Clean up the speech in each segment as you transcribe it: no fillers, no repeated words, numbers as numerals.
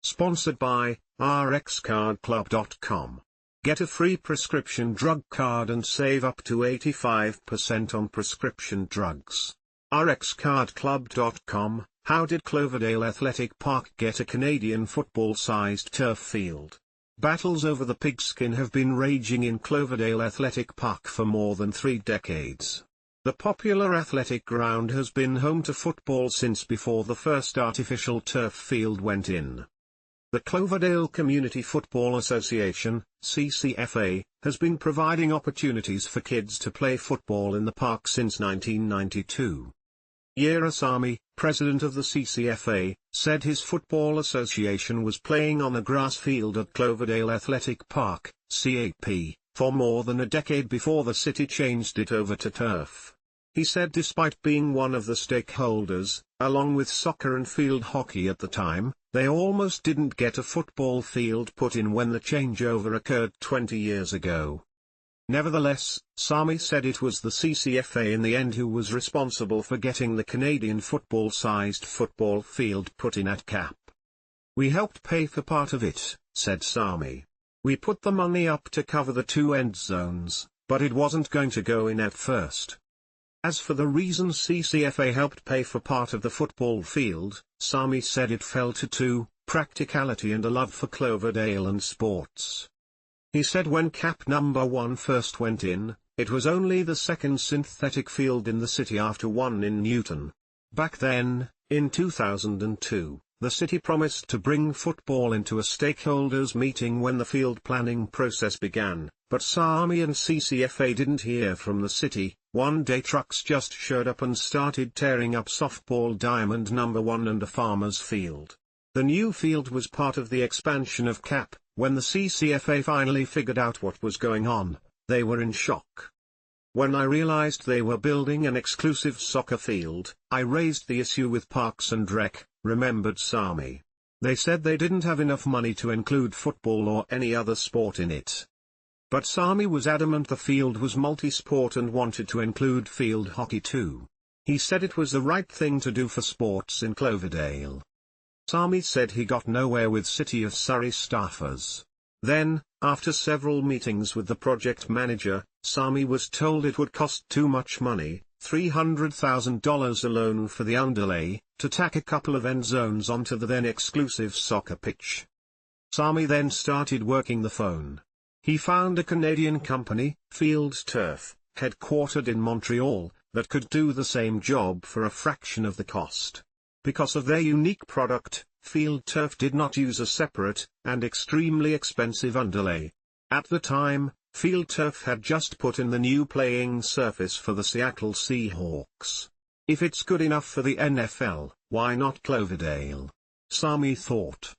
Sponsored by rxcardclub.com. Get a free prescription drug card and save up to 85% on prescription drugs. rxcardclub.com. How did Cloverdale Athletic Park get a Canadian football-sized turf field? Battles over the pigskin have been raging in Cloverdale Athletic Park for more than 3 decades. The popular athletic ground has been home to football since before the first artificial turf field went in. The Cloverdale Community Football Association, CCFA, has been providing opportunities for kids to play football in the park since 1992. Yeera Sami, president of the CCFA, said his football association was playing on a grass field at Cloverdale Athletic Park, CAP, for more than a decade before the city changed it over to turf. He said despite being one of the stakeholders, along with soccer and field hockey at the time, they almost didn't get a football field put in when the changeover occurred 20 years ago. Nevertheless, Sami said it was the CCFA in the end who was responsible for getting the Canadian football-sized football field put in at CAP. "We helped pay for part of it," said Sami. "We put the money up to cover the 2 end zones, but it wasn't going to go in at first." As for the reason CCFA helped pay for part of the football field, Sami said it fell to 2, practicality and a love for Cloverdale and sports. He said when CAP number 1 first went in, it was only the 2nd synthetic field in the city after one in Newton. Back then, in 2002, the city promised to bring football into a stakeholders meeting when the field planning process began, but Sami and CCFA didn't hear from the city. One day trucks just showed up and started tearing up softball diamond number 1 and a farmer's field. The new field was part of the expansion of CAP. When the CCFA finally figured out what was going on, they were in shock. "When I realized they were building an exclusive soccer field, I raised the issue with Parks and Rec," remembered Sami. "They said they didn't have enough money to include football or any other sport in it." But Sami was adamant the field was multi-sport and wanted to include field hockey too. He said it was the right thing to do for sports in Cloverdale. Sami said he got nowhere with City of Surrey staffers. Then, after several meetings with the project manager, Sami was told it would cost too much money, $300,000 alone for the underlay, to tack a couple of end zones onto the then exclusive soccer pitch. Sami then started working the phone. He found a Canadian company, FieldTurf, headquartered in Montreal, that could do the same job for a fraction of the cost. Because of their unique product, FieldTurf did not use a separate, and extremely expensive underlay. At the time, FieldTurf had just put in the new playing surface for the Seattle Seahawks. If it's good enough for the NFL, why not Cloverdale? Sami thought.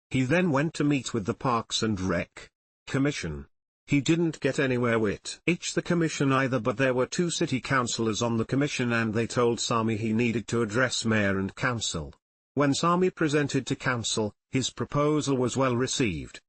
He then went to meet with the Parks and Rec Commission. He didn't get anywhere with the commission either, but there were 2 city councillors on the commission and they told Sami he needed to address mayor and council. When Sami presented to council, his proposal was well received.